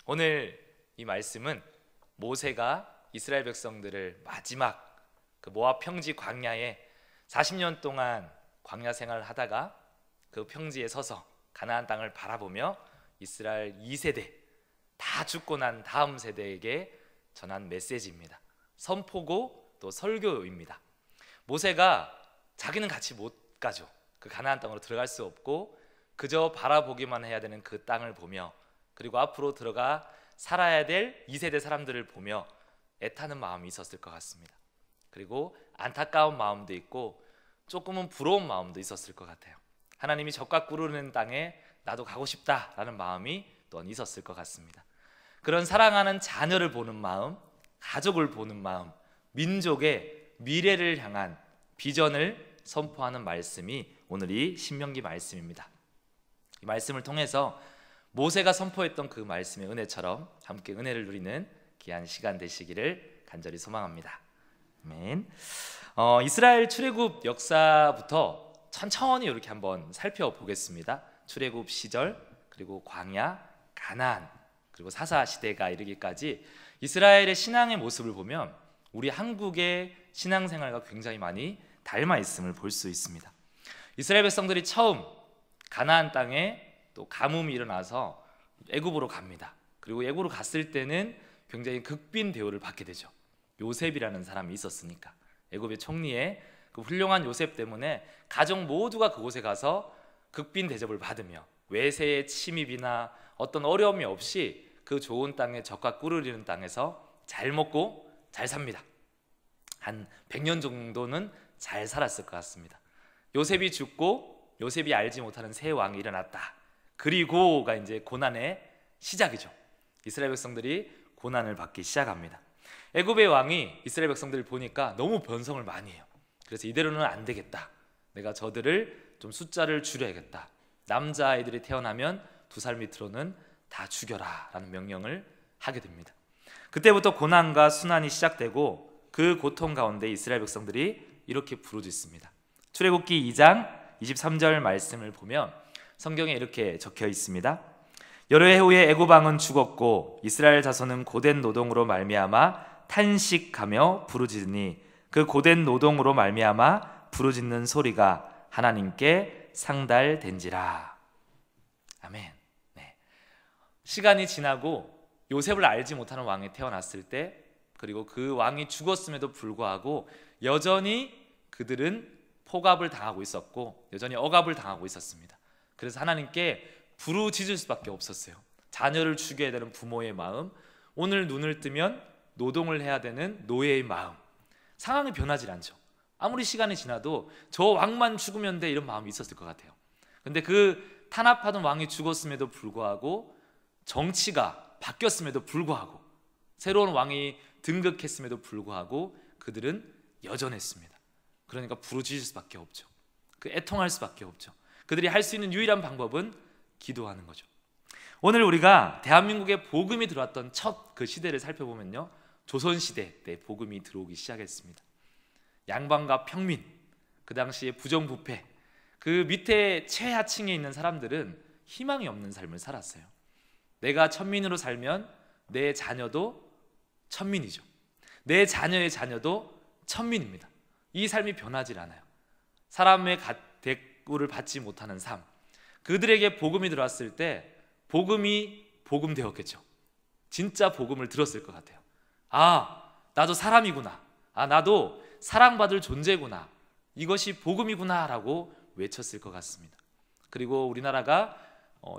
오늘 이 말씀은 모세가 이스라엘 백성들을 마지막 그 모압 평지 광야에 40년 동안 광야 생활을 하다가 그 평지에 서서 가나안 땅을 바라보며 이스라엘 2세대 다 죽고 난 다음 세대에게 전한 메시지입니다. 선포고 또 설교입니다. 모세가 자기는 같이 못 가죠. 그 가나안 땅으로 들어갈 수 없고 그저 바라보기만 해야 되는 그 땅을 보며, 그리고 앞으로 들어가 살아야 될 2세대 사람들을 보며 애타는 마음이 있었을 것 같습니다. 그리고 안타까운 마음도 있고 조금은 부러운 마음도 있었을 것 같아요. 하나님이 젖과 꿀 흐르는 땅에 나도 가고 싶다라는 마음이 또한 있었을 것 같습니다. 그런 사랑하는 자녀를 보는 마음, 가족을 보는 마음, 민족의 미래를 향한 비전을 선포하는 말씀이 오늘 이 신명기 말씀입니다. 이 말씀을 통해서 모세가 선포했던 그 말씀의 은혜처럼 함께 은혜를 누리는 귀한 시간 되시기를 간절히 소망합니다. 아멘. 이스라엘 출애굽 역사부터 천천히 이렇게 한번 살펴보겠습니다. 출애굽 시절, 그리고 광야, 가나안, 그리고 사사 시대가 이르기까지 이스라엘의 신앙의 모습을 보면 우리 한국의 신앙생활과 굉장히 많이 닮아 있음을 볼 수 있습니다. 이스라엘 백성들이 처음 가나안 땅에 또 가뭄이 일어나서 애굽으로 갑니다. 그리고 애굽으로 갔을 때는 굉장히 극빈 대우를 받게 되죠. 요셉이라는 사람이 있었으니까. 애굽의 총리의 그 훌륭한 요셉 때문에 가족 모두가 그곳에 가서 극빈 대접을 받으며 외세의 침입이나 어떤 어려움이 없이 그 좋은 땅에 젖과 꿀을 흐르는 땅에서 잘 먹고 잘 삽니다. 한 100년 정도는 잘 살았을 것 같습니다. 요셉이 죽고 요셉이 알지 못하는 새 왕이 일어났다. 그리고가 이제 고난의 시작이죠. 이스라엘 백성들이 고난을 받기 시작합니다. 애굽의 왕이 이스라엘 백성들을 보니까 너무 변성을 많이 해요. 그래서 이대로는 안 되겠다. 내가 저들을 좀 숫자를 줄여야겠다. 남자아이들이 태어나면 2살 밑으로는 다 죽여라 라는 명령을 하게 됩니다. 그때부터 고난과 순환이 시작되고 그 고통 가운데 이스라엘 백성들이 이렇게 부르짖습니다. 출애굽기 2장 23절 말씀을 보면 성경에 이렇게 적혀 있습니다. 여러 해 후에 애굽 왕은 죽었고 이스라엘 자손은 고된 노동으로 말미암아 탄식하며 부르짖으니 그 고된 노동으로 말미암아 부르짖는 소리가 하나님께 상달된지라. 아멘. 네. 시간이 지나고 요셉을 알지 못하는 왕이 태어났을 때, 그리고 그 왕이 죽었음에도 불구하고 여전히 그들은 포갑을 당하고 있었고 여전히 억압을 당하고 있었습니다. 그래서 하나님께 부르짖을 수밖에 없었어요. 자녀를 죽여야 되는 부모의 마음, 오늘 눈을 뜨면 노동을 해야 되는 노예의 마음. 상황이 변하지 않죠. 아무리 시간이 지나도 저 왕만 죽으면 돼 이런 마음이 있었을 것 같아요. 근데 그 탄압하던 왕이 죽었음에도 불구하고, 정치가 바뀌었음에도 불구하고, 새로운 왕이 등극했음에도 불구하고 그들은 여전했습니다. 그러니까 부르짖을 수밖에 없죠. 그 애통할 수밖에 없죠. 그들이 할 수 있는 유일한 방법은 기도하는 거죠. 오늘 우리가 대한민국에 복음이 들어왔던 첫 그 시대를 살펴보면요, 조선시대 때 복음이 들어오기 시작했습니다. 양반과 평민, 그 당시에 부정부패, 그 밑에 최하층에 있는 사람들은 희망이 없는 삶을 살았어요. 내가 천민으로 살면 내 자녀도 천민이죠. 내 자녀의 자녀도 천민입니다. 이 삶이 변하질 않아요. 사람의 대우를 받지 못하는 삶. 그들에게 복음이 들어왔을 때 복음이 복음되었겠죠. 진짜 복음을 들었을 것 같아요. 아, 나도 사람이구나. 아, 나도 사랑받을 존재구나. 이것이 복음이구나 라고 외쳤을 것 같습니다. 그리고 우리나라가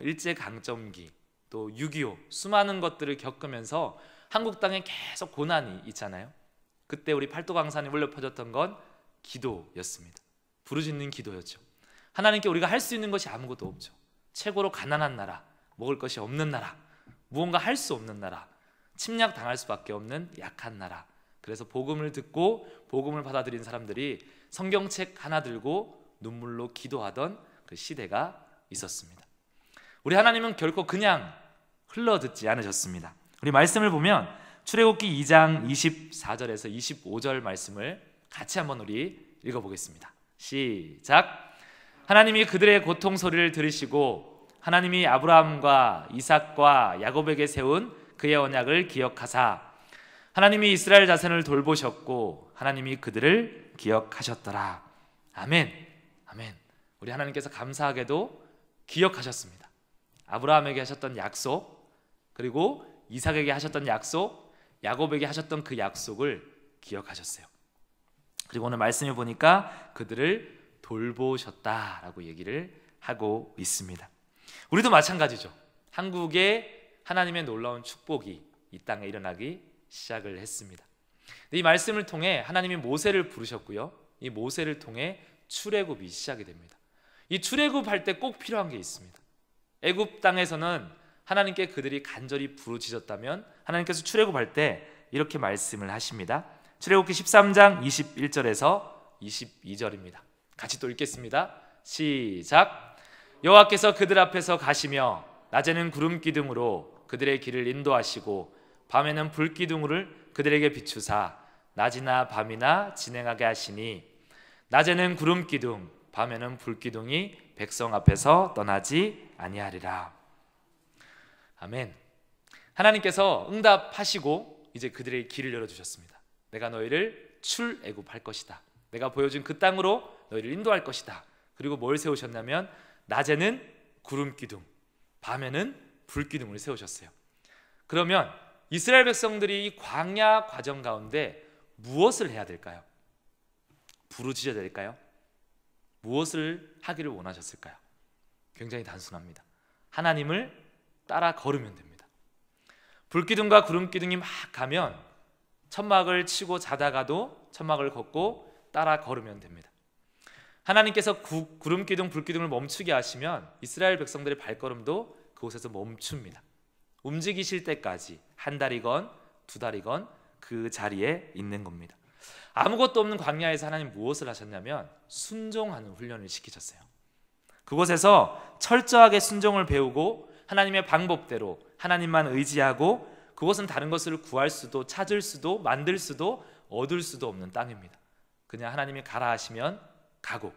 일제강점기, 또 6.25 수많은 것들을 겪으면서 한국 땅에 계속 고난이 있잖아요. 그때 우리 팔도강산이 울려 퍼졌던 건 기도였습니다. 부르짖는 기도였죠. 하나님께 우리가 할 수 있는 것이 아무것도 없죠. 최고로 가난한 나라, 먹을 것이 없는 나라, 무언가 할 수 없는 나라, 침략당할 수밖에 없는 약한 나라. 그래서 복음을 듣고 복음을 받아들인 사람들이 성경책 하나 들고 눈물로 기도하던 그 시대가 있었습니다. 우리 하나님은 결코 그냥 흘러듣지 않으셨습니다. 우리 말씀을 보면 출애굽기 2장 24절에서 25절 말씀을 같이 한번 우리 읽어보겠습니다. 시작. 하나님이 그들의 고통 소리를 들으시고 하나님이 아브라함과 이삭과 야곱에게 세운 그의 언약을 기억하사 하나님이 이스라엘 자손을 돌보셨고 하나님이 그들을 기억하셨더라. 아멘. 아멘. 우리 하나님께서 감사하게도 기억하셨습니다. 아브라함에게 하셨던 약속, 그리고 이삭에게 하셨던 약속, 야곱에게 하셨던 그 약속을 기억하셨어요. 그리고 오늘 말씀해 보니까 그들을 돌보셨다라고 얘기를 하고 있습니다. 우리도 마찬가지죠. 한국에 하나님의 놀라운 축복이 이 땅에 일어나기 시작을 했습니다. 이 말씀을 통해 하나님이 모세를 부르셨고요, 이 모세를 통해 출애굽이 시작이 됩니다. 이 출애굽할 때 꼭 필요한 게 있습니다. 애굽 땅에서는 하나님께 그들이 간절히 부르짖었다면 하나님께서 출애굽할 때 이렇게 말씀을 하십니다. 출애굽기 13장 21절에서 22절입니다. 같이 또 읽겠습니다. 시작. 여호와께서 그들 앞에서 가시며 낮에는 구름 기둥으로 그들의 길을 인도하시고 밤에는 불 기둥을 그들에게 비추사 낮이나 밤이나 진행하게 하시니 낮에는 구름 기둥 밤에는 불 기둥이 백성 앞에서 떠나지 아니하리라. 아멘. 하나님께서 응답하시고 이제 그들의 길을 열어주셨습니다. 내가 너희를 출애굽할 것이다. 내가 보여준 그 땅으로 너희를 인도할 것이다. 그리고 뭘 세우셨냐면 낮에는 구름 기둥, 밤에는 불 기둥을 세우셨어요. 그러면 이스라엘 백성들이 이 광야 과정 가운데 무엇을 해야 될까요? 부르짖어야 될까요? 무엇을 하기를 원하셨을까요? 굉장히 단순합니다. 하나님을 따라 걸으면 됩니다. 불기둥과 구름기둥이 막 가면 천막을 치고 자다가도 천막을 걷고 따라 걸으면 됩니다. 하나님께서 구름기둥, 불기둥을 멈추게 하시면 이스라엘 백성들의 발걸음도 그곳에서 멈춥니다. 움직이실 때까지 한 달이건 두 달이건 그 자리에 있는 겁니다. 아무것도 없는 광야에서 하나님 무엇을 하셨냐면 순종하는 훈련을 시키셨어요. 그곳에서 철저하게 순종을 배우고 하나님의 방법대로 하나님만 의지하고, 그것은 다른 것을 구할 수도 찾을 수도 만들 수도 얻을 수도 없는 땅입니다. 그냥 하나님이 가라 하시면 가고,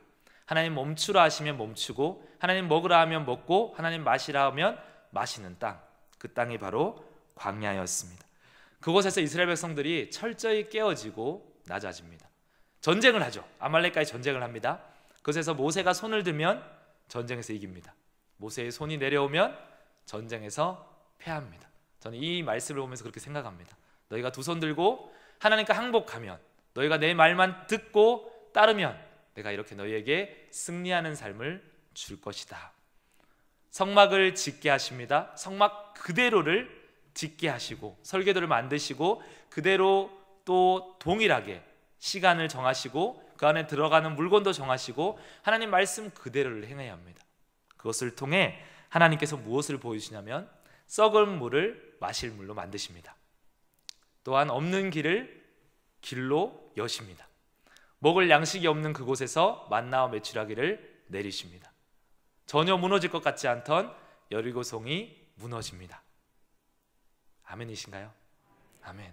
하나님 멈추라 하시면 멈추고, 하나님 먹으라 하면 먹고, 하나님 마시라 하면 마시는 땅, 그 땅이 바로 광야였습니다. 그곳에서 이스라엘 백성들이 철저히 깨어지고 낮아집니다. 전쟁을 하죠. 아말렉과의 전쟁을 합니다. 그곳에서 모세가 손을 들면 전쟁에서 이깁니다. 모세의 손이 내려오면 전쟁에서 패합니다. 저는 이 말씀을 보면서 그렇게 생각합니다. 너희가 두 손 들고 하나님과 항복하면, 너희가 내 말만 듣고 따르면 내가 이렇게 너희에게 승리하는 삶을 줄 것이다. 성막을 짓게 하십니다. 성막 그대로를 짓게 하시고 설계도를 만드시고 그대로 또 동일하게 시간을 정하시고 그 안에 들어가는 물건도 정하시고 하나님 말씀 그대로를 행해야 합니다. 그것을 통해 하나님께서 무엇을 보여주시냐면 썩은 물을 마실 물로 만드십니다. 또한 없는 길을 길로 여십니다. 먹을 양식이 없는 그곳에서 만나와 메추라기를 내리십니다. 전혀 무너질 것 같지 않던 여리고성이 무너집니다. 아멘이신가요? 아멘.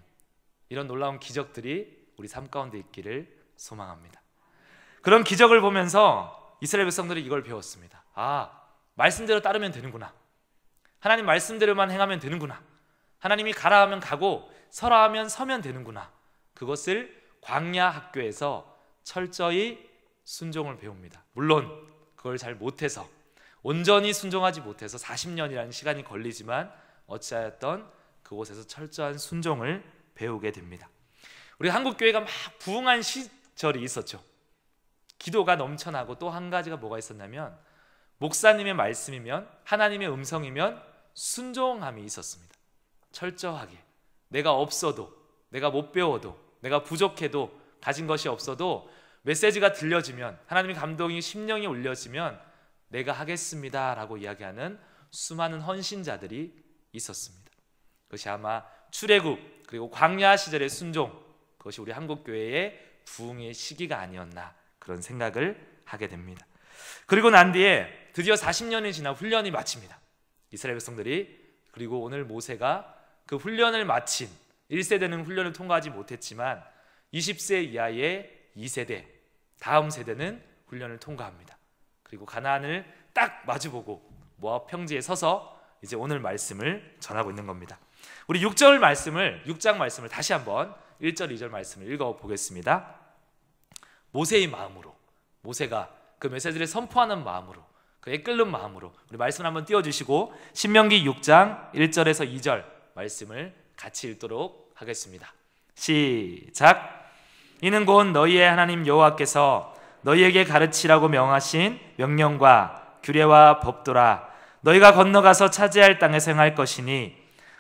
이런 놀라운 기적들이 우리 삶 가운데 있기를 소망합니다. 그런 기적을 보면서 이스라엘 백성들이 이걸 배웠습니다. 아, 말씀대로 따르면 되는구나. 하나님 말씀대로만 행하면 되는구나. 하나님이 가라 하면 가고 서라 하면 서면 되는구나. 그것을 광야 학교에서 철저히 순종을 배웁니다. 물론 그걸 잘 못해서, 온전히 순종하지 못해서 40년이라는 시간이 걸리지만 어찌하였던 그곳에서 철저한 순종을 배우게 됩니다. 우리 한국교회가 막 부흥한 시절이 있었죠. 기도가 넘쳐나고 또 한 가지가 뭐가 있었냐면 목사님의 말씀이면, 하나님의 음성이면 순종함이 있었습니다. 철저하게 내가 없어도, 내가 못 배워도, 내가 부족해도, 가진 것이 없어도 메시지가 들려지면, 하나님의 감동이 심령이 올려지면 내가 하겠습니다 라고 이야기하는 수많은 헌신자들이 있었습니다. 그것이 아마 출애굽 그리고 광야 시절의 순종, 그것이 우리 한국교회의 부흥의 시기가 아니었나, 그런 생각을 하게 됩니다. 그리고 난 뒤에 드디어 40년이 지나 훈련이 마칩니다. 이스라엘 백성들이. 그리고 오늘 모세가 그 훈련을 마친 1세대는 훈련을 통과하지 못했지만 20세 이하의 2세대, 다음 세대는 훈련을 통과합니다. 그리고 가나안을 딱 마주보고 모압 평지에 서서 이제 오늘 말씀을 전하고 있는 겁니다. 우리 6장 말씀을 다시 한번 1절 2절 말씀을 읽어보겠습니다. 모세의 마음으로, 모세가 그 메시지를 선포하는 마음으로, 그의 끓는 마음으로 우리 말씀을 한번 띄워주시고 신명기 6장 1절에서 2절 말씀을 같이 읽도록 하겠습니다. 시작. 이는 곧 너희의 하나님 여호와께서 너희에게 가르치라고 명하신 명령과 규례와 법도라. 너희가 건너가서 차지할 땅에서 행할 것이니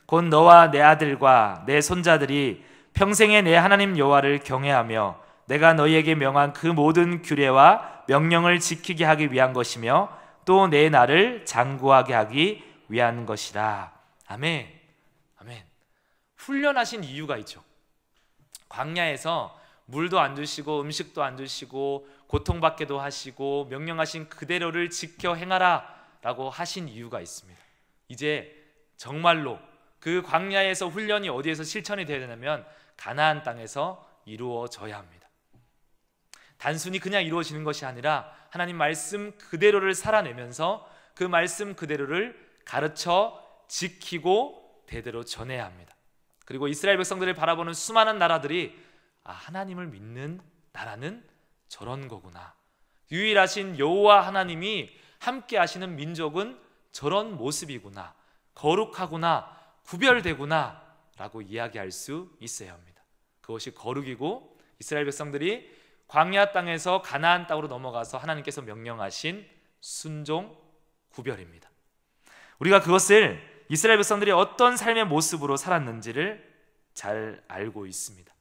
곧 너와 내 아들과 내 손자들이 평생에 내 하나님 여호와를 경외하며 내가 너희에게 명한 그 모든 규례와 명령을 지키게 하기 위한 것이며 또 내 나를 장구하게 하기 위한 것이라. 아멘. 아멘. 훈련하신 이유가 있죠. 광야에서 물도 안 주시고 음식도 안 주시고 고통받게도 하시고 명령하신 그대로를 지켜 행하라 라고 하신 이유가 있습니다. 이제 정말로 그 광야에서 훈련이 어디에서 실천이 되어야 되냐면 가나안 땅에서 이루어져야 합니다. 단순히 그냥 이루어지는 것이 아니라 하나님 말씀 그대로를 살아내면서 그 말씀 그대로를 가르쳐 지키고 대대로 전해야 합니다. 그리고 이스라엘 백성들을 바라보는 수많은 나라들이 하나님을 믿는 나라는 저런 거구나, 유일하신 여호와 하나님이 함께 하시는 민족은 저런 모습이구나, 거룩하구나, 구별되구나 라고 이야기할 수 있어야 합니다. 그것이 거룩이고 이스라엘 백성들이 광야 땅에서 가나안 땅으로 넘어가서 하나님께서 명령하신 순종, 구별입니다. 우리가 그것을 이스라엘 백성들이 어떤 삶의 모습으로 살았는지를 잘 알고 있습니다.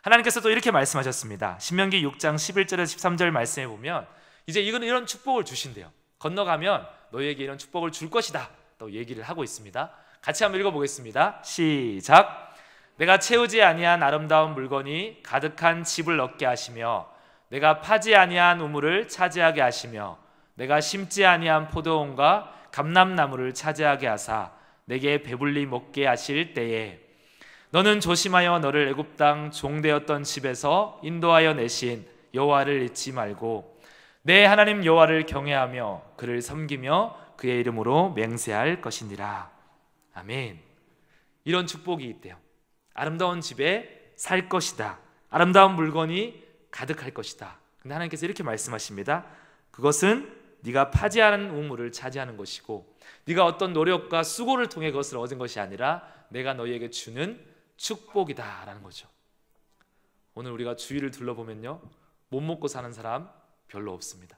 하나님께서 또 이렇게 말씀하셨습니다. 신명기 6장 11절에서 13절 말씀에 보면 이제 이런 축복을 주신대요. 건너가면 너희에게 이런 축복을 줄 것이다 또 얘기를 하고 있습니다. 같이 한번 읽어보겠습니다. 시작. 내가 채우지 아니한 아름다운 물건이 가득한 집을 얻게 하시며 내가 파지 아니한 우물을 차지하게 하시며 내가 심지 아니한 포도원과 감람나무를 차지하게 하사 내게 배불리 먹게 하실 때에 너는 조심하여 너를 애굽 땅 종되었던 집에서 인도하여 내신 여호와를 잊지 말고 내 하나님 여호와를 경외하며 그를 섬기며 그의 이름으로 맹세할 것이니라. 아멘. 이런 축복이 있대요. 아름다운 집에 살 것이다. 아름다운 물건이 가득할 것이다. 근데 하나님께서 이렇게 말씀하십니다. 그것은 네가 파지 않은 우물을 차지하는 것이고 네가 어떤 노력과 수고를 통해 그것을 얻은 것이 아니라 내가 너희에게 주는 축복이다 라는 거죠. 오늘 우리가 주위를 둘러보면요, 못 먹고 사는 사람 별로 없습니다.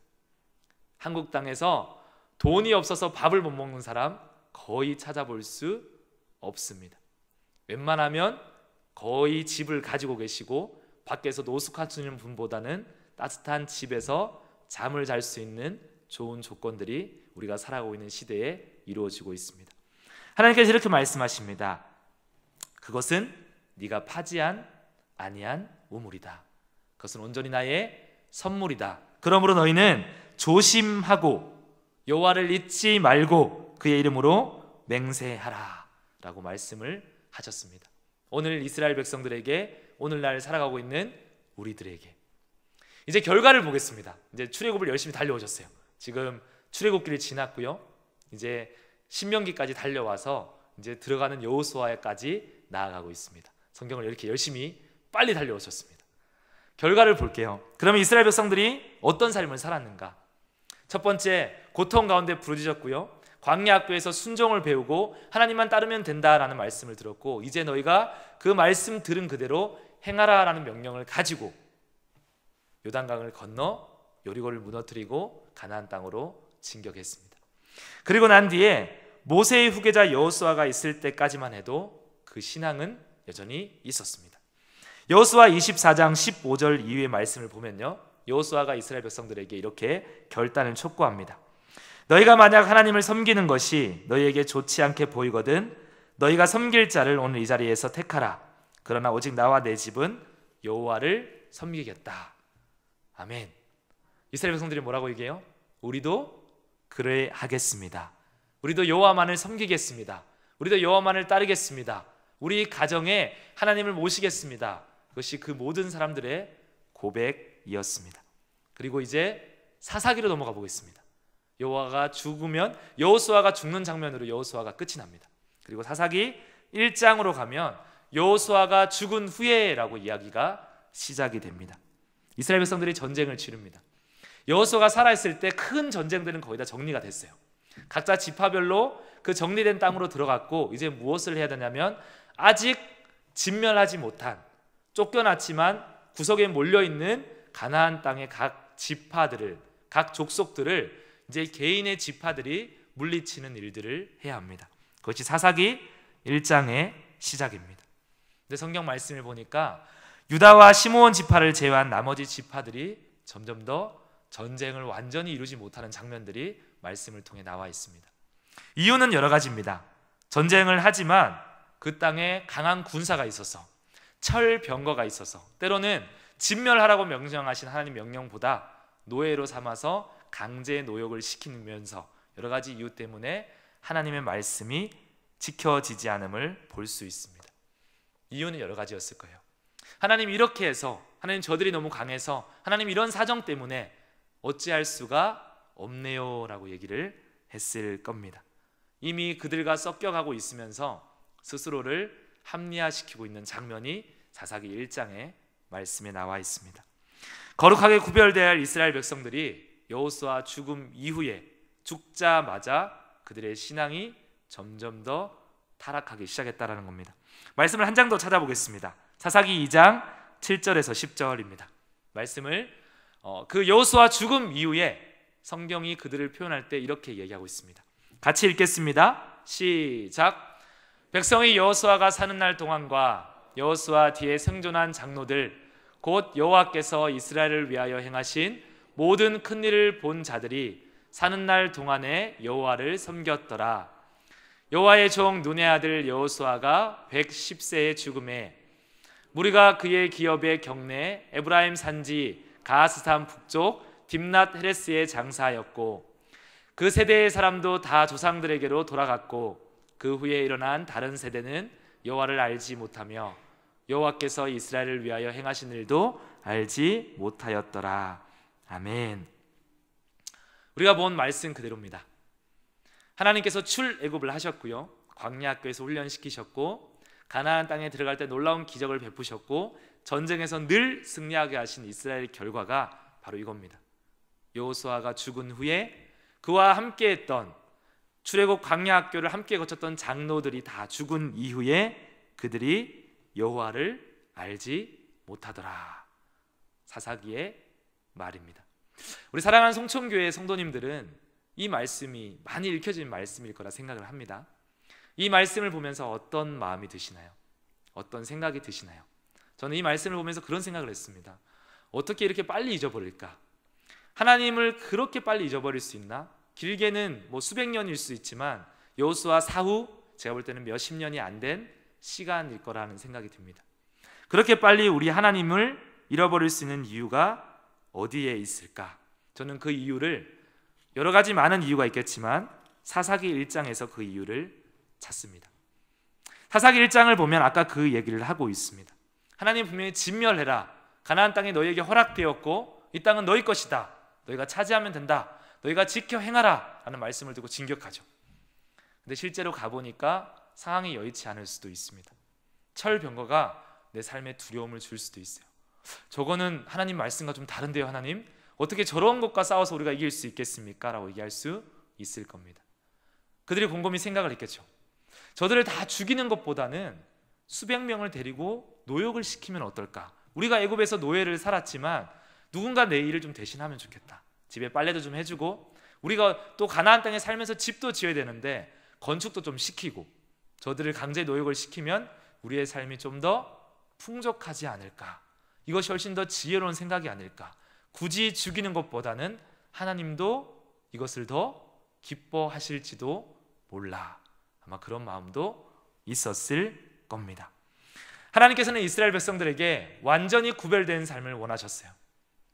한국 땅에서 돈이 없어서 밥을 못 먹는 사람 거의 찾아볼 수 없습니다. 웬만하면 거의 집을 가지고 계시고 밖에서 노숙하시는 분보다는 따뜻한 집에서 잠을 잘 수 있는 좋은 조건들이 우리가 살아가고 있는 시대에 이루어지고 있습니다. 하나님께서 이렇게 말씀하십니다. 그것은 네가 파지 아니한 우물이다. 그것은 온전히 나의 선물이다. 그러므로 너희는 조심하고 여호와를 잊지 말고 그의 이름으로 맹세하라 라고 말씀을 하셨습니다. 오늘 이스라엘 백성들에게, 오늘날 살아가고 있는 우리들에게 이제 결과를 보겠습니다. 이제 출애굽을 열심히 달려오셨어요. 지금 출애굽기를 지났고요, 이제 신명기까지 달려와서 이제 들어가는 여호수아까지 나아가고 있습니다. 성경을 이렇게 열심히 빨리 달려오셨습니다. 결과를 볼게요. 그러면 이스라엘 백성들이 어떤 삶을 살았는가? 첫 번째, 고통 가운데 부르짖었고요, 광야 학교에서 순종을 배우고 하나님만 따르면 된다라는 말씀을 들었고 이제 너희가 그 말씀 들은 그대로 행하라라는 명령을 가지고 요단강을 건너 여리고를 무너뜨리고 가나안 땅으로 진격했습니다. 그리고 난 뒤에 모세의 후계자 여호수아가 있을 때까지만 해도 그 신앙은 여전히 있었습니다. 여호수아 24장 15절 이후의 말씀을 보면요, 여호수아가 이스라엘 백성들에게 이렇게 결단을 촉구합니다. 너희가 만약 하나님을 섬기는 것이 너희에게 좋지 않게 보이거든 너희가 섬길 자를 오늘 이 자리에서 택하라. 그러나 오직 나와 내 집은 여호와를 섬기겠다. 아멘. 이스라엘 백성들이 뭐라고 얘기해요? 우리도 그래 하겠습니다. 우리도 여호와만을 섬기겠습니다. 우리도 여호와만을 따르겠습니다. 우리 가정에 하나님을 모시겠습니다. 그것이 그 모든 사람들의 고백이었습니다. 그리고 이제 사사기로 넘어가 보겠습니다. 여호와가 죽으면 여호수아가 죽는 장면으로 여호수아가 끝이 납니다. 그리고 사사기 1장으로 가면 여호수아가 죽은 후에라고 이야기가 시작이 됩니다. 이스라엘 백성들이 전쟁을 치릅니다. 여호수아가 살아있을 때 큰 전쟁들은 거의 다 정리가 됐어요. 각자 지파별로 그 정리된 땅으로 들어갔고, 이제 무엇을 해야 되냐면 아직 진멸하지 못한, 쫓겨났지만 구석에 몰려있는 가나안 땅의 각 지파들을, 각 족속들을 이제 개인의 지파들이 물리치는 일들을 해야 합니다. 그것이 사사기 1장의 시작입니다. 근데 성경 말씀을 보니까 유다와 시므온 지파를 제외한 나머지 지파들이 점점 더 전쟁을 완전히 이루지 못하는 장면들이 말씀을 통해 나와 있습니다. 이유는 여러 가지입니다. 전쟁을 하지만 그 땅에 강한 군사가 있어서, 철병거가 있어서, 때로는 진멸하라고 명령하신 하나님 명령보다 노예로 삼아서 강제 노역을 시키면서 여러 가지 이유 때문에 하나님의 말씀이 지켜지지 않음을 볼 수 있습니다. 이유는 여러 가지였을 거예요. 하나님 이렇게 해서, 하나님 저들이 너무 강해서, 하나님 이런 사정 때문에 어찌할 수가 없네요 라고 얘기를 했을 겁니다. 이미 그들과 섞여가고 있으면서 스스로를 합리화시키고 있는 장면이 사사기 1장의 말씀에 나와 있습니다. 거룩하게 구별되어야 할 이스라엘 백성들이 여호수아 죽음 이후에 죽자마자 그들의 신앙이 점점 더 타락하기 시작했다라는 겁니다. 말씀을 한 장 더 찾아보겠습니다. 사사기 2장 7절에서 10절입니다. 말씀을 그 여호수아 죽음 이후에 성경이 그들을 표현할 때 이렇게 얘기하고 있습니다. 같이 읽겠습니다. 시작. 백성이 여호수아가 사는 날 동안과 여호수아 뒤에 생존한 장로들, 곧 여호와께서 이스라엘을 위하여 행하신 모든 큰 일을 본 자들이 사는 날 동안에 여호와를 섬겼더라. 여호와의 종 눈의 아들 여호수아가 110세의 죽음에 무리가 그의 기업의 경내 에브라임 산지 가스산 북쪽 딥낫 헤레스에 장사하였고, 그 세대의 사람도 다 조상들에게로 돌아갔고, 그 후에 일어난 다른 세대는 여호와를 알지 못하며 여호와께서 이스라엘을 위하여 행하신 일도 알지 못하였더라. 아멘. 우리가 본 말씀 그대로입니다. 하나님께서 출애굽을 하셨고요, 광야학교에서 훈련시키셨고, 가나안 땅에 들어갈 때 놀라운 기적을 베푸셨고, 전쟁에서 늘 승리하게 하신 이스라엘의 결과가 바로 이겁니다. 여호수아가 죽은 후에 그와 함께했던, 출애굽 광야학교를 함께 거쳤던 장로들이 다 죽은 이후에 그들이 여호와를 알지 못하더라. 사사기의 말입니다. 우리 사랑하는 송천교회 성도님들은 이 말씀이 많이 읽혀진 말씀일 거라 생각을 합니다. 이 말씀을 보면서 어떤 마음이 드시나요? 어떤 생각이 드시나요? 저는 이 말씀을 보면서 그런 생각을 했습니다. 어떻게 이렇게 빨리 잊어버릴까? 하나님을 그렇게 빨리 잊어버릴 수 있나? 길게는 수백 년일 수 있지만 여호수아 사후 제가 볼 때는 몇십 년이 안 된 시간일 거라는 생각이 듭니다. 그렇게 빨리 우리 하나님을 잃어버릴 수 있는 이유가 어디에 있을까? 저는 그 이유를, 여러 가지 많은 이유가 있겠지만 사사기 1장에서 그 이유를 찾습니다. 사사기 1장을 보면 아까 그 얘기를 하고 있습니다. 하나님 분명히 진멸해라, 가나안 땅이 너희에게 허락되었고 이 땅은 너희 것이다, 너희가 차지하면 된다, 너희가 지켜 행하라 라는 말씀을 듣고 진격하죠. 근데 실제로 가보니까 상황이 여의치 않을 수도 있습니다. 철병거가 내 삶에 두려움을 줄 수도 있어요. 저거는 하나님 말씀과 좀 다른데요, 하나님? 어떻게 저런 것과 싸워서 우리가 이길 수 있겠습니까? 라고 얘기할 수 있을 겁니다. 그들이 곰곰이 생각을 했겠죠. 저들을 다 죽이는 것보다는 수백 명을 데리고 노역을 시키면 어떨까? 우리가 애굽에서 노예를 살았지만 누군가 내 일을 좀 대신하면 좋겠다. 집에 빨래도 좀 해주고, 우리가 또 가나안 땅에 살면서 집도 지어야 되는데 건축도 좀 시키고, 저들을 강제 노역을 시키면 우리의 삶이 좀 더 풍족하지 않을까? 이것이 훨씬 더 지혜로운 생각이 아닐까? 굳이 죽이는 것보다는 하나님도 이것을 더 기뻐하실지도 몰라. 아마 그런 마음도 있었을 겁니다. 하나님께서는 이스라엘 백성들에게 완전히 구별된 삶을 원하셨어요.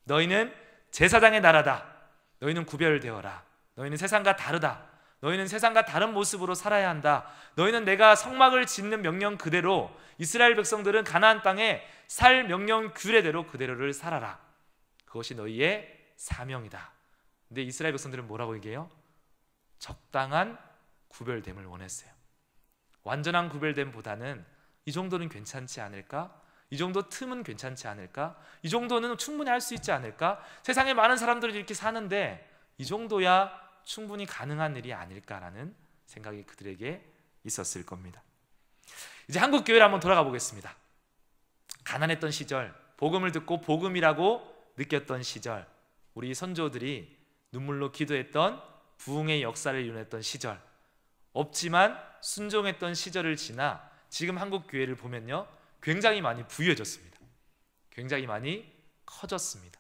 너희는 제사장의 나라다. 너희는 구별되어라. 너희는 세상과 다르다. 너희는 세상과 다른 모습으로 살아야 한다. 너희는 내가 성막을 짓는 명령 그대로, 이스라엘 백성들은 가나안 땅에 살 명령 규례대로 그대로를 살아라. 그것이 너희의 사명이다. 근데 이스라엘 백성들은 뭐라고 얘기해요? 적당한 구별됨을 원했어요. 완전한 구별됨보다는 이 정도는 괜찮지 않을까? 이 정도 틈은 괜찮지 않을까? 이 정도는 충분히 할 수 있지 않을까? 세상에 많은 사람들이 이렇게 사는데 이 정도야 충분히 가능한 일이 아닐까라는 생각이 그들에게 있었을 겁니다. 이제 한국 교회를 한번 돌아가 보겠습니다. 가난했던 시절, 복음을 듣고 복음이라고 느꼈던 시절, 우리 선조들이 눈물로 기도했던 부흥의 역사를 이뤄냈던 시절, 없지만 순종했던 시절을 지나 지금 한국 교회를 보면요, 굉장히 많이 부유해졌습니다. 굉장히 많이 커졌습니다.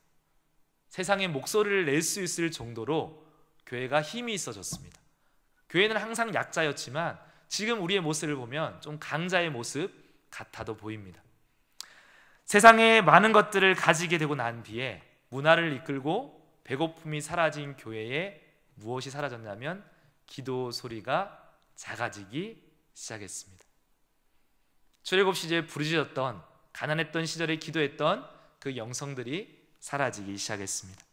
세상에 목소리를 낼 수 있을 정도로 교회가 힘이 있어졌습니다. 교회는 항상 약자였지만 지금 우리의 모습을 보면 좀 강자의 모습 같아도 보입니다. 세상에 많은 것들을 가지게 되고 난 뒤에 문화를 이끌고 배고픔이 사라진 교회에 무엇이 사라졌냐면 기도 소리가 작아지기 시작했습니다. 출애굽 시절에 부르짖었던, 가난했던 시절에 기도했던 그 영성들이 사라지기 시작했습니다.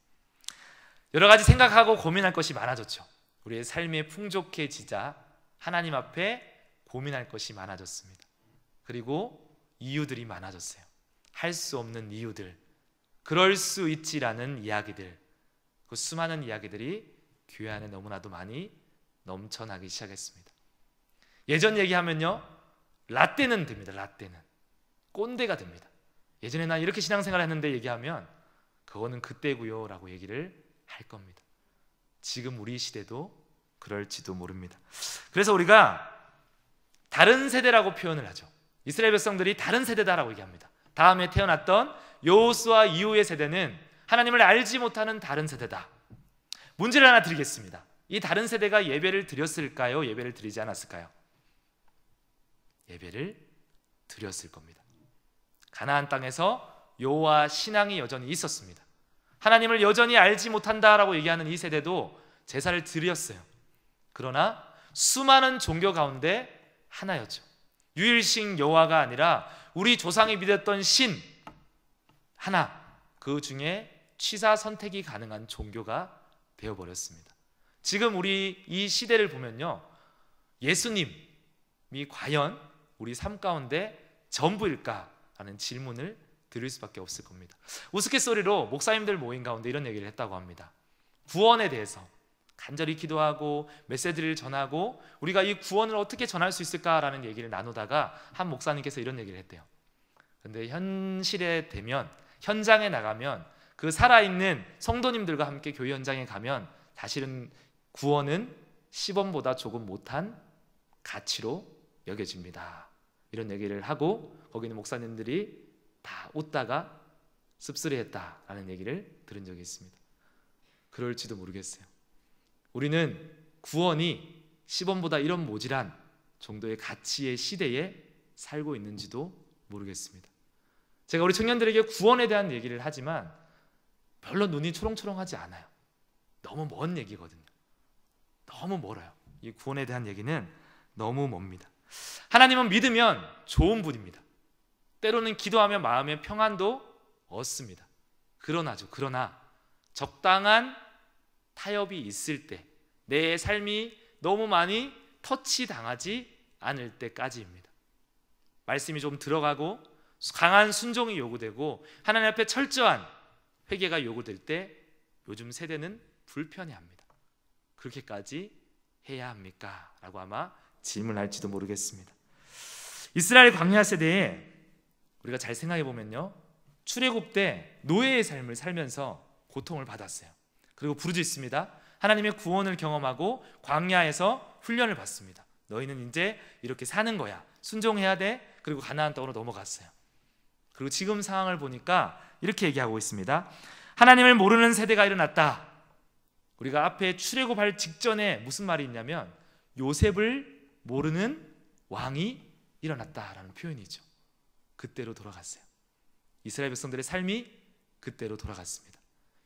여러 가지 생각하고 고민할 것이 많아졌죠. 우리의 삶이 풍족해지자 하나님 앞에 고민할 것이 많아졌습니다. 그리고 이유들이 많아졌어요. 할 수 없는 이유들, 그럴 수 있지라는 이야기들, 그 수많은 이야기들이 교회 안에 너무나도 많이 넘쳐나기 시작했습니다. 예전 얘기하면요, 라떼는 됩니다. 라떼는 꼰대가 됩니다. 예전에 난 이렇게 신앙생활 했는데 얘기하면 그거는 그때고요 라고 얘기를 할 겁니다. 지금 우리 시대도 그럴지도 모릅니다. 그래서 우리가 다른 세대라고 표현을 하죠. 이스라엘 백성들이 다른 세대다라고 얘기합니다. 다음에 태어났던 여호수아 이후의 세대는 하나님을 알지 못하는 다른 세대다. 문제를 하나 드리겠습니다. 이 다른 세대가 예배를 드렸을까요? 예배를 드리지 않았을까요? 예배를 드렸을 겁니다. 가나안 땅에서 여호와 신앙이 여전히 있었습니다. 하나님을 여전히 알지 못한다라고 얘기하는 이 세대도 제사를 드렸어요. 그러나 수많은 종교 가운데 하나였죠. 유일신 여호와가 아니라 우리 조상이 믿었던 신 하나, 그 중에 취사 선택이 가능한 종교가 되어버렸습니다. 지금 우리 이 시대를 보면요, 예수님이 과연 우리 삶 가운데 전부일까라는 질문을 드릴 수밖에 없을 겁니다. 우스갯소리로 목사님들 모임 가운데 이런 얘기를 했다고 합니다. 구원에 대해서 간절히 기도하고 메시지를 전하고 우리가 이 구원을 어떻게 전할 수 있을까라는 얘기를 나누다가 한 목사님께서 이런 얘기를 했대요. 그런데 현실에 되면, 현장에 나가면, 그 살아있는 성도님들과 함께 교회 현장에 가면 사실은 구원은 10원보다 조금 못한 가치로 여겨집니다. 이런 얘기를 하고 거기 있는 목사님들이 다 웃다가 씁쓸해했다라는 얘기를 들은 적이 있습니다. 그럴지도 모르겠어요. 우리는 구원이 10원보다 이런 모질한 정도의 가치의 시대에 살고 있는지도 모르겠습니다. 제가 우리 청년들에게 구원에 대한 얘기를 하지만 별로 눈이 초롱초롱하지 않아요. 너무 먼 얘기거든요. 너무 멀어요. 이 구원에 대한 얘기는 너무 멉니다. 하나님은 믿으면 좋은 분입니다. 때로는 기도하며 마음의 평안도 얻습니다. 그러나 적당한 타협이 있을 때, 내 삶이 너무 많이 터치당하지 않을 때까지입니다. 말씀이 좀 들어가고 강한 순종이 요구되고 하나님 앞에 철저한 회개가 요구될 때 요즘 세대는 불편해합니다. 그렇게까지 해야 합니까? 라고 아마 질문할지도 모르겠습니다. 이스라엘 광야 세대에 우리가 잘 생각해 보면요, 출애굽 때 노예의 삶을 살면서 고통을 받았어요. 그리고 부르짖습니다. 하나님의 구원을 경험하고 광야에서 훈련을 받습니다. 너희는 이제 이렇게 사는 거야. 순종해야 돼. 그리고 가나안 땅으로 넘어갔어요. 그리고 지금 상황을 보니까 이렇게 얘기하고 있습니다. 하나님을 모르는 세대가 일어났다. 우리가 앞에 출애굽할 직전에 무슨 말이 있냐면 요셉을 모르는 왕이 일어났다라는 표현이죠. 그때로 돌아갔어요. 이스라엘 백성들의 삶이 그때로 돌아갔습니다.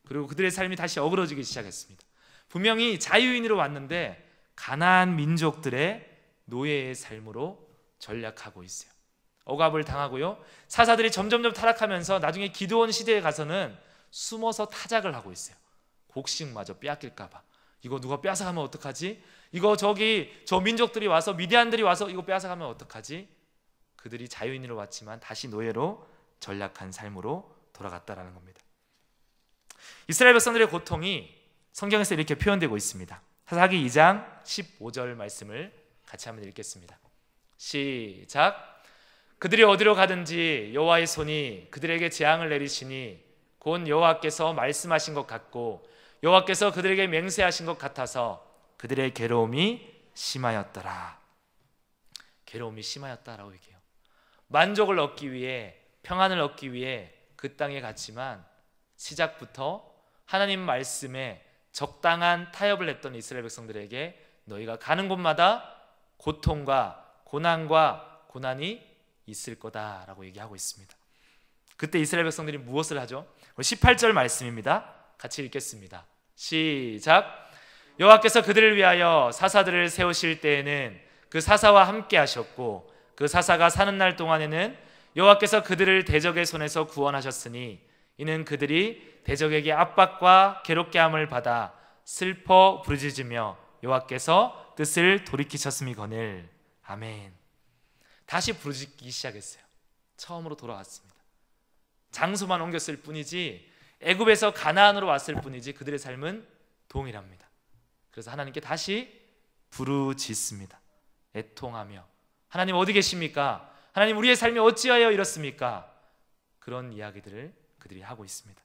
그리고 그들의 삶이 다시 어그러지기 시작했습니다. 분명히 자유인으로 왔는데 가나안 민족들의 노예의 삶으로 전락하고 있어요. 억압을 당하고요, 사사들이 점점점 타락하면서 나중에 기드온 시대에 가서는 숨어서 타작을 하고 있어요. 곡식마저 빼앗길까 봐. 이거 누가 빼앗아가면 어떡하지? 이거 저기 저 민족들이 와서 미디안들이 와서 이거 빼앗아가면 어떡하지? 그들이 자유인으로 왔지만 다시 노예로 전락한 삶으로 돌아갔다라는 겁니다. 이스라엘 백성들의 고통이 성경에서 이렇게 표현되고 있습니다. 사사기 2장 15절 말씀을 같이 한번 읽겠습니다. 시작. 그들이 어디로 가든지 여호와의 손이 그들에게 재앙을 내리시니 곧 여호와께서 말씀하신 것 같고 여호와께서 그들에게 맹세하신 것 같아서 그들의 괴로움이 심하였더라. 괴로움이 심하였다라고 얘기해요. 만족을 얻기 위해, 평안을 얻기 위해 그 땅에 갔지만 시작부터 하나님 말씀에 적당한 타협을 했던 이스라엘 백성들에게 너희가 가는 곳마다 고통과 고난과 고난이 있을 거다라고 얘기하고 있습니다. 그때 이스라엘 백성들이 무엇을 하죠? 18절 말씀입니다. 같이 읽겠습니다. 시작. 여호와께서 그들을 위하여 사사들을 세우실 때에는 그 사사와 함께 하셨고 그 사사가 사는 날 동안에는 여호와께서 그들을 대적의 손에서 구원하셨으니 이는 그들이 대적에게 압박과 괴롭게 함을 받아 슬퍼 부르짖으며 여호와께서 뜻을 돌이키셨음이거늘. 아멘. 다시 부르짖기 시작했어요. 처음으로 돌아왔습니다. 장소만 옮겼을 뿐이지 애굽에서 가나안으로 왔을 뿐이지 그들의 삶은 동일합니다. 그래서 하나님께 다시 부르짖습니다. 애통하며 하나님 어디 계십니까? 하나님 우리의 삶이 어찌하여 이렇습니까? 그런 이야기들을 그들이 하고 있습니다.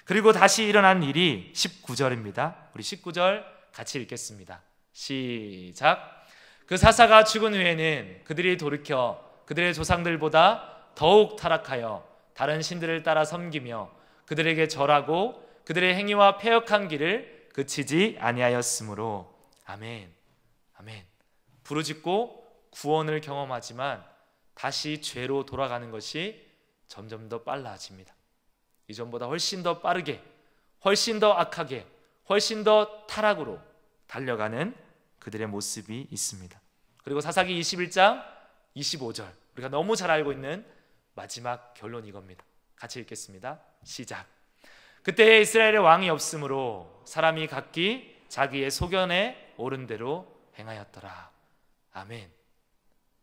그리고 다시 일어난 일이 19절입니다. 우리 19절 같이 읽겠습니다. 시작. 그 사사가 죽은 후에는 그들이 돌이켜 그들의 조상들보다 더욱 타락하여 다른 신들을 따라 섬기며 그들에게 절하고 그들의 행위와 패역한 길을 그치지 아니하였으므로. 아멘. 아멘. 부르짖고 구원을 경험하지만 다시 죄로 돌아가는 것이 점점 더 빨라집니다. 이전보다 훨씬 더 빠르게, 훨씬 더 악하게, 훨씬 더 타락으로 달려가는 그들의 모습이 있습니다. 그리고 사사기 21장 25절, 우리가 너무 잘 알고 있는 마지막 결론 이겁니다. 같이 읽겠습니다. 시작. 그때에 이스라엘의 왕이 없으므로 사람이 각기 자기의 소견에 옳은 대로 행하였더라. 아멘.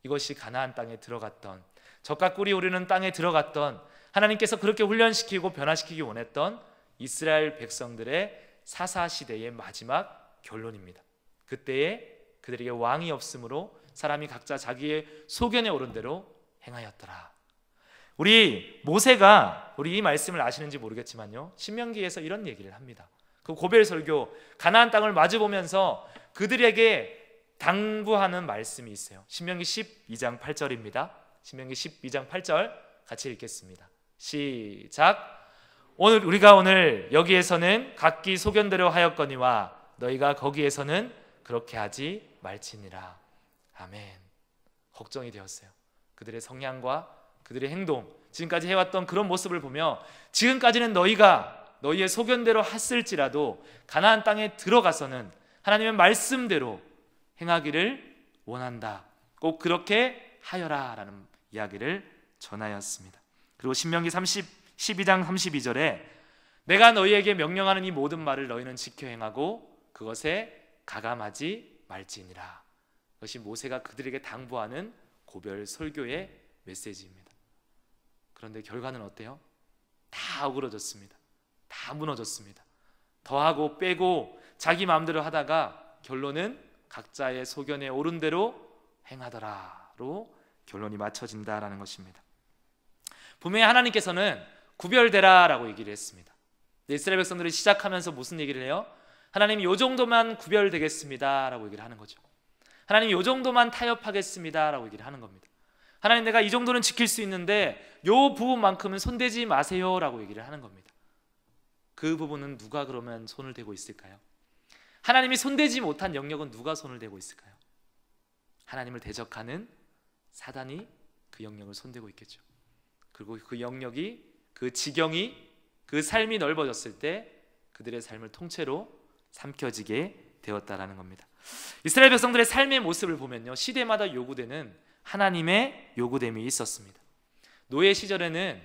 이것이 가나안 땅에 들어갔던, 젖과 꿀이 오르는 땅에 들어갔던, 하나님께서 그렇게 훈련시키고 변화시키기 원했던 이스라엘 백성들의 사사시대의 마지막 결론입니다. 그때에 그들에게 왕이 없으므로 사람이 각자 자기의 소견에 옳은 대로 행하였더라. 우리 모세가, 우리 이 말씀을 아시는지 모르겠지만요, 신명기에서 이런 얘기를 합니다. 그 고벨 설교, 가나안 땅을 마주보면서 그들에게 당부하는 말씀이 있어요. 신명기 12장 8절입니다. 신명기 12장 8절 같이 읽겠습니다. 시작. 우리가 오늘 여기에서는 각기 소견대로 하였거니와 너희가 거기에서는 그렇게 하지 말지니라. 아멘. 걱정이 되었어요. 그들의 성향과 그들의 행동, 지금까지 해왔던 그런 모습을 보며 지금까지는 너희가 너희의 소견대로 했을지라도 가나안 땅에 들어가서는 하나님의 말씀대로 행하기를 원한다. 꼭 그렇게 하여라 라는 이야기를 전하였습니다. 그리고 신명기 12장 32절에 내가 너희에게 명령하는 이 모든 말을 너희는 지켜 행하고 그것에 가감하지 말지니라. 그것이 모세가 그들에게 당부하는 고별 설교의 메시지입니다. 그런데 결과는 어때요? 다 어그러졌습니다. 다 무너졌습니다. 더하고 빼고 자기 마음대로 하다가 결론은 각자의 소견에 옳은 대로 행하더라로 결론이 맞춰진다라는 것입니다. 분명히 하나님께서는 구별되라라고 얘기를 했습니다. 이스라엘 백성들이 시작하면서 무슨 얘기를 해요? 하나님 요 정도만 구별되겠습니다라고 얘기를 하는 거죠. 하나님 요 정도만 타협하겠습니다라고 얘기를 하는 겁니다. 하나님 내가 이 정도는 지킬 수 있는데 요 부분만큼은 손대지 마세요라고 얘기를 하는 겁니다. 그 부분은 누가 그러면 손을 대고 있을까요? 하나님이 손대지 못한 영역은 누가 손을 대고 있을까요? 하나님을 대적하는 사단이 그 영역을 손대고 있겠죠. 그리고 그 영역이, 그 지경이, 그 삶이 넓어졌을 때 그들의 삶을 통째로 삼켜지게 되었다라는 겁니다. 이스라엘 백성들의 삶의 모습을 보면요, 시대마다 요구되는 하나님의 요구됨이 있었습니다. 노예 시절에는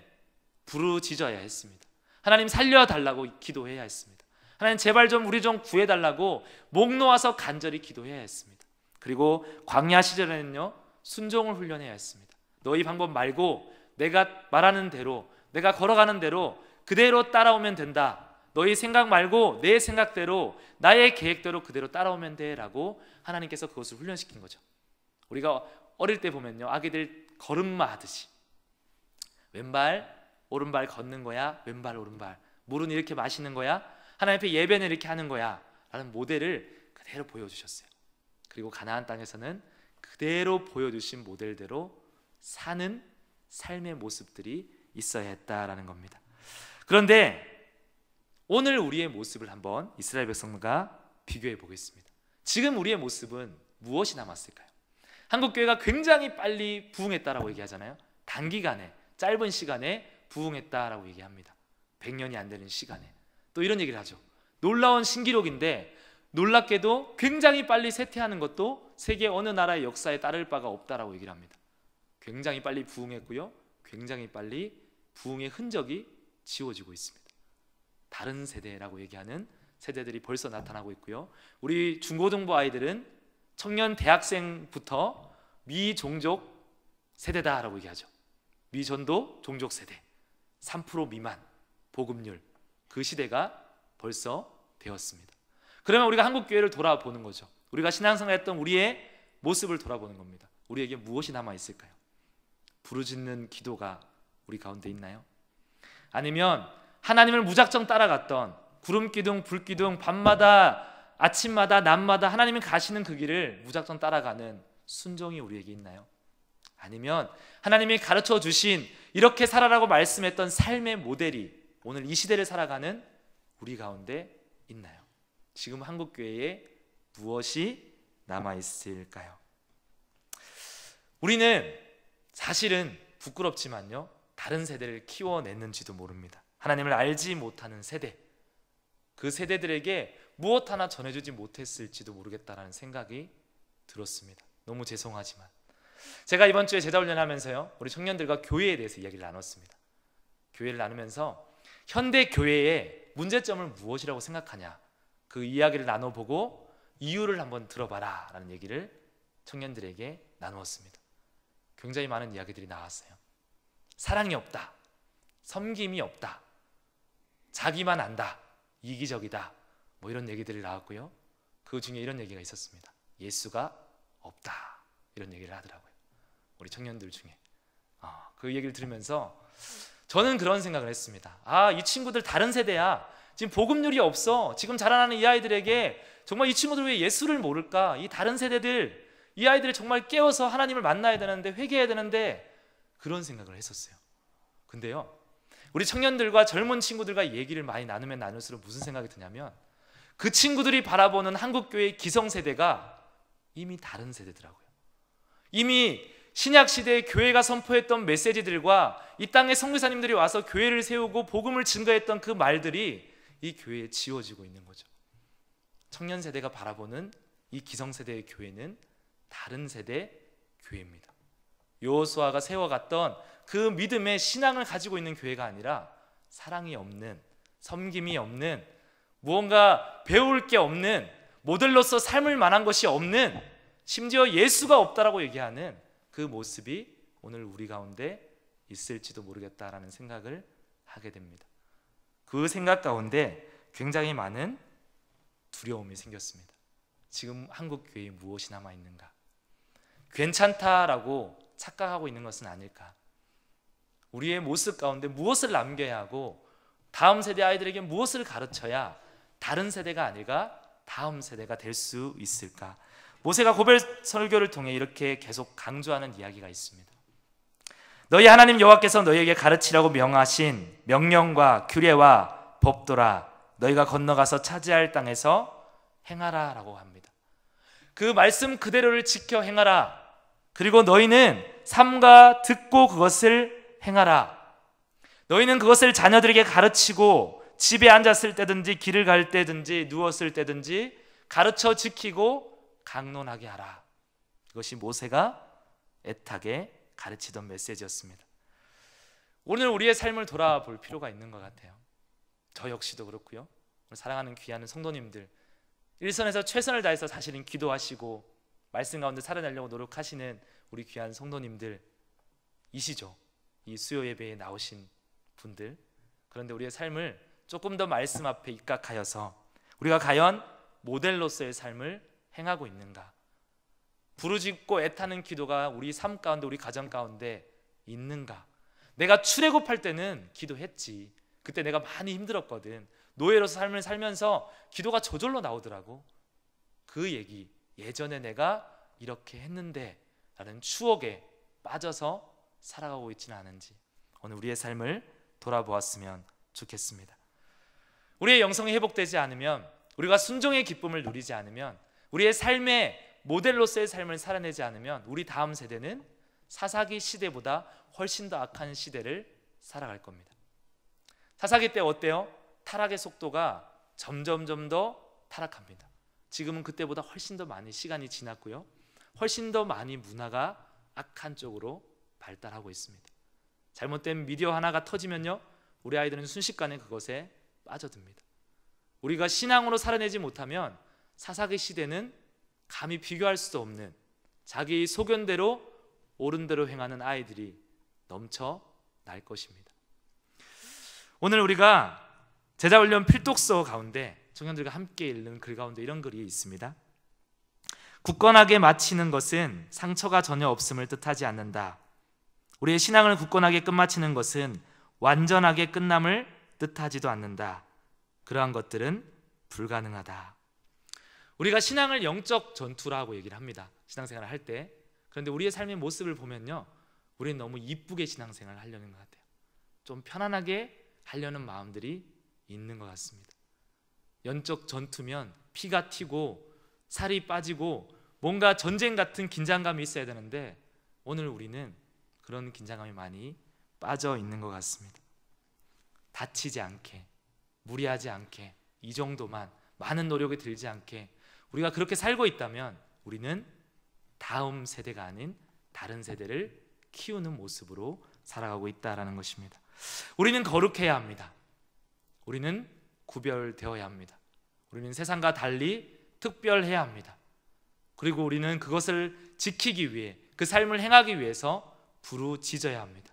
부르짖어야 했습니다. 하나님 살려달라고 기도해야 했습니다. 하나님 제발 좀 우리 좀 구해달라고 목 놓아서 간절히 기도해야 했습니다. 그리고 광야 시절에는요, 순종을 훈련해야 했습니다. 너희 방법 말고 내가 말하는 대로, 내가 걸어가는 대로 그대로 따라오면 된다. 너희 생각 말고 내 생각대로, 나의 계획대로 그대로 따라오면 돼 라고 하나님께서 그것을 훈련시킨 거죠. 우리가 어릴 때 보면요, 아기들 걸음마 하듯이 왼발 오른발 걷는 거야, 왼발 오른발, 물은 이렇게 마시는 거야, 하나님 앞에 예배는 이렇게 하는 거야 라는 모델을 그대로 보여주셨어요. 그리고 가나안 땅에서는 그대로 보여주신 모델대로 사는 삶의 모습들이 있어야 했다라는 겁니다. 그런데 오늘 우리의 모습을 한번 이스라엘 백성과 비교해 보겠습니다. 지금 우리의 모습은 무엇이 남았을까요? 한국교회가 굉장히 빨리 부흥했다라고 얘기하잖아요. 단기간에, 짧은 시간에 부흥했다라고 얘기합니다. 100년이 안 되는 시간에. 또 이런 얘기를 하죠. 놀라운 신기록인데 놀랍게도 굉장히 빨리 쇠퇴하는 것도 세계 어느 나라의 역사에 따를 바가 없다라고 얘기를 합니다. 굉장히 빨리 부흥했고요, 굉장히 빨리 부흥의 흔적이 지워지고 있습니다. 다른 세대라고 얘기하는 세대들이 벌써 나타나고 있고요, 우리 중고등부 아이들은 청년 대학생부터 미종족 세대다라고 얘기하죠. 미전도 종족 세대, 3% 미만 보급률, 그 시대가 벌써 되었습니다. 그러면 우리가 한국교회를 돌아보는 거죠. 우리가 신앙생활했던 우리의 모습을 돌아보는 겁니다. 우리에게 무엇이 남아있을까요? 부르짖는 기도가 우리 가운데 있나요? 아니면 하나님을 무작정 따라갔던 구름기둥 불기둥, 밤마다 아침마다 낮마다 하나님이 가시는 그 길을 무작정 따라가는 순종이 우리에게 있나요? 아니면 하나님이 가르쳐 주신 이렇게 살아라고 말씀했던 삶의 모델이 오늘 이 시대를 살아가는 우리 가운데 있나요? 지금 한국교회에 무엇이 남아있을까요? 우리는 사실은 부끄럽지만요, 다른 세대를 키워냈는지도 모릅니다. 하나님을 알지 못하는 세대, 그 세대들에게 무엇 하나 전해주지 못했을지도 모르겠다라는 생각이 들었습니다. 너무 죄송하지만 제가 이번 주에 제자훈련하면서요, 우리 청년들과 교회에 대해서 이야기를 나눴습니다. 교회를 나누면서 현대 교회의 문제점을 무엇이라고 생각하냐, 그 이야기를 나눠보고 이유를 한번 들어봐라 라는 얘기를 청년들에게 나누었습니다. 굉장히 많은 이야기들이 나왔어요. 사랑이 없다, 섬김이 없다, 자기만 안다, 이기적이다, 뭐 이런 얘기들이 나왔고요, 그 중에 이런 얘기가 있었습니다. 예수가 없다, 이런 얘기를 하더라고요, 우리 청년들 중에. 그 얘기를 들으면서 저는 그런 생각을 했습니다. 이 친구들 다른 세대야. 지금 복음률이 없어. 지금 자라나는 이 아이들에게 정말 이 친구들 왜 예수를 모를까? 이 다른 세대들, 이 아이들을 정말 깨워서 하나님을 만나야 되는데, 회개해야 되는데, 그런 생각을 했었어요. 근데요, 우리 청년들과 젊은 친구들과 얘기를 많이 나누면 나눌수록 무슨 생각이 드냐면, 그 친구들이 바라보는 한국교회의 기성세대가 이미 다른 세대더라고요. 이미 신약시대에 교회가 선포했던 메시지들과 이 땅에 선교사님들이 와서 교회를 세우고 복음을 증거했던 그 말들이 이 교회에 지워지고 있는 거죠. 청년 세대가 바라보는 이 기성세대의 교회는 다른 세대 교회입니다. 여호수아가 세워갔던 그 믿음의 신앙을 가지고 있는 교회가 아니라 사랑이 없는, 섬김이 없는, 무언가 배울 게 없는, 모델로서 삶을 만한 것이 없는, 심지어 예수가 없다라고 얘기하는 그 모습이 오늘 우리 가운데 있을지도 모르겠다라는 생각을 하게 됩니다. 그 생각 가운데 굉장히 많은 두려움이 생겼습니다. 지금 한국 교회에 무엇이 남아 있는가? 괜찮다라고 착각하고 있는 것은 아닐까? 우리의 모습 가운데 무엇을 남겨야 하고 다음 세대 아이들에게 무엇을 가르쳐야 다른 세대가 아니라 다음 세대가 될 수 있을까? 모세가 고별 설교를 통해 이렇게 계속 강조하는 이야기가 있습니다. 너희 하나님 여호와께서 너희에게 가르치라고 명하신 명령과 규례와 법도라 너희가 건너가서 차지할 땅에서 행하라 라고 합니다. 그 말씀 그대로를 지켜 행하라. 그리고 너희는 삼가 듣고 그것을 행하라. 너희는 그것을 자녀들에게 가르치고 집에 앉았을 때든지 길을 갈 때든지 누웠을 때든지 가르쳐 지키고 강론하게 하라. 이것이 모세가 애타게 가르치던 메시지였습니다. 오늘 우리의 삶을 돌아볼 필요가 있는 것 같아요. 저 역시도 그렇고요, 사랑하는 귀하는 성도님들, 일선에서 최선을 다해서 사실은 기도하시고 말씀 가운데 살아내려고 노력하시는 우리 귀한 성도님들이시죠. 이 수요 예배에 나오신 분들. 그런데 우리의 삶을 조금 더 말씀 앞에 입각하여서 우리가 과연 모델로서의 삶을 행하고 있는가? 부르짖고 애타는 기도가 우리 삶 가운데, 우리 가정 가운데 있는가? 내가 출애굽할 때는 기도했지. 그때 내가 많이 힘들었거든. 노예로서 삶을 살면서 기도가 저절로 나오더라고. 그 얘기, 예전에 내가 이렇게 했는데 라는 추억에 빠져서 살아가고 있지는 않은지 오늘 우리의 삶을 돌아보았으면 좋겠습니다. 우리의 영성이 회복되지 않으면, 우리가 순종의 기쁨을 누리지 않으면, 우리의 삶의 모델로서의 삶을 살아내지 않으면 우리 다음 세대는 사사기 시대보다 훨씬 더 악한 시대를 살아갈 겁니다. 사사기 때 어때요? 타락의 속도가 점점 더 타락합니다. 지금은 그때보다 훨씬 더 많이 시간이 지났고요, 훨씬 더 많이 문화가 악한 쪽으로 발달하고 있습니다. 잘못된 미디어 하나가 터지면요, 우리 아이들은 순식간에 그것에 빠져듭니다. 우리가 신앙으로 살아내지 못하면 사사기 시대는 감히 비교할 수 없는 자기 소견대로 옳은 대로 행하는 아이들이 넘쳐날 것입니다. 오늘 우리가 제자훈련 필독서 가운데 청년들과 함께 읽는 글 가운데 이런 글이 있습니다. 굳건하게 마치는 것은 상처가 전혀 없음을 뜻하지 않는다. 우리의 신앙을 굳건하게 끝마치는 것은 완전하게 끝남을 뜻하지도 않는다. 그러한 것들은 불가능하다. 우리가 신앙을 영적 전투라고 얘기를 합니다. 신앙생활을 할 때. 그런데 우리의 삶의 모습을 보면요, 우리는 너무 이쁘게 신앙생활을 하려는 것 같아요. 좀 편안하게 하려는 마음들이 있는 것 같습니다. 영적 전투면 피가 튀고 살이 빠지고 뭔가 전쟁 같은 긴장감이 있어야 되는데 오늘 우리는 그런 긴장감이 많이 빠져 있는 것 같습니다. 다치지 않게, 무리하지 않게, 이 정도만, 많은 노력이 들지 않게 우리가 그렇게 살고 있다면 우리는 다음 세대가 아닌 다른 세대를 키우는 모습으로 살아가고 있다는 것입니다. 우리는 거룩해야 합니다. 우리는 구별되어야 합니다. 우리는 세상과 달리 특별해야 합니다. 그리고 우리는 그것을 지키기 위해, 그 삶을 행하기 위해서 부르짖어야 합니다.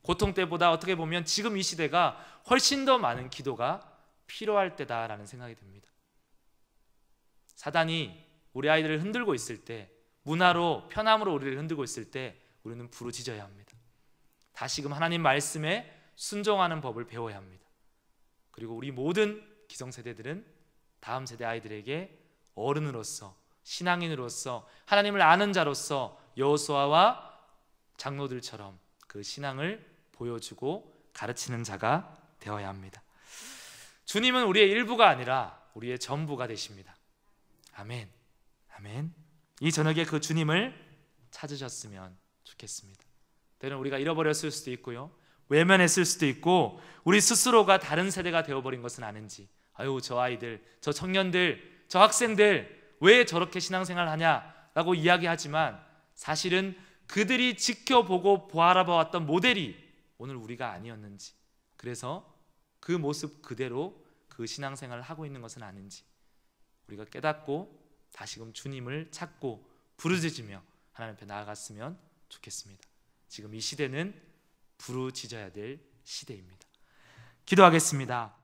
고통 때보다 어떻게 보면 지금 이 시대가 훨씬 더 많은 기도가 필요할 때다라는 생각이 듭니다. 사단이 우리 아이들을 흔들고 있을 때, 문화로, 편함으로 우리를 흔들고 있을 때 우리는 부르짖어야 합니다. 다시금 하나님 말씀에 순종하는 법을 배워야 합니다. 그리고 우리 모든 기성세대들은 다음 세대 아이들에게 어른으로서, 신앙인으로서, 하나님을 아는 자로서 여호수아와 장로들처럼 그 신앙을 보여주고 가르치는 자가 되어야 합니다. 주님은 우리의 일부가 아니라 우리의 전부가 되십니다. 아멘. 아멘. 이 저녁에 그 주님을 찾으셨으면 좋겠습니다. 때로는 우리가 잃어버렸을 수도 있고요, 외면했을 수도 있고, 우리 스스로가 다른 세대가 되어버린 것은 아닌지, 아유 저 아이들, 저 청년들, 저 학생들 왜 저렇게 신앙생활 하냐라고 이야기하지만 사실은 그들이 지켜보고 바라봐왔던 모델이 오늘 우리가 아니었는지, 그래서 그 모습 그대로 그 신앙생활을 하고 있는 것은 아닌지 우리가 깨닫고 다시금 주님을 찾고 부르짖으며 하나님 앞에 나아갔으면 좋겠습니다. 지금 이 시대는 부르짖어야 될 시대입니다. 기도하겠습니다.